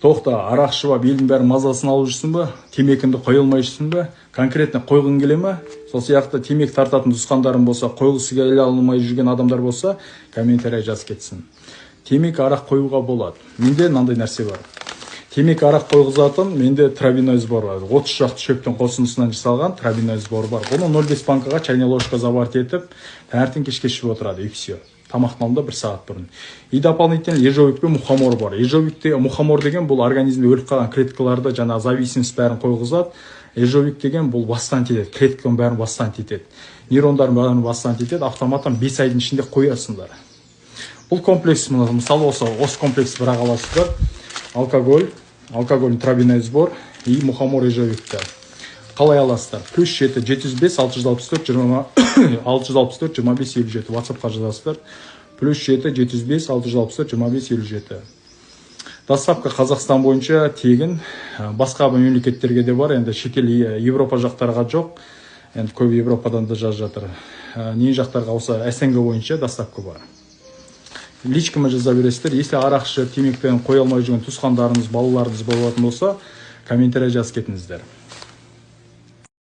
Тоқта, арақ ішіп елдің бәрі мазасын алып жүрсің бе? Темекіңді қоя алмай жүрсің бе? Конкретно қойғың келе ме? Сол сияқты темек тартатын туысқандарың болса, қойғысы келе алмай жүрген адамдар болса, комментарий жазып кетсін. Темек арақ қоюға болады. Менде мынандай нәрсе бар. Темек арақ қойғызатын, менде травяной сбор бар. 30 шақты шөптің қосындысынан жасалған травяной сбор бар. Оны 0,5 банкаға чайная ложка заварить етіп, таңертең кешке ішіп отырады, и все. Тамақтануда 1 сағат бұрын. И дополнительно ежовик пен мухомор бар. Ежовикте мухомор деген бұл организмде өліп қалған клеткаларды жаңа зависимость бәрін қойғызады. Ежовик деген бұл бастан етеді, клетканың бәрін бастан етеді. Нейрондардың бәрін бастан етеді, автоматтан 5 айдың ішінде қоясыңдар. Бұл комплекс, мысалы осы комплекс бірақ аласыздар. Алкоголь, травяной сбор и мухомор ежовикті. Қалай аласыздар? +7 705 664 25 57 WhatsApp-қа жазасыздар. +7 705 664 25 57. Доставка Қазақстан бойынша тегін, басқа мемлекеттерге де бар, енді шетел Европа жақтарға жоқ. Енді көп Европадан да жазып жатыр. Не жақтарға осы СНГ бойынша доставка бар. Личкама жаза бересіздер. Если арақ ішіп темекпен қоя алмай жүрген туысқандарыңыз, балаларыңыз болатын болса, комментарий жазып кетіңіздер.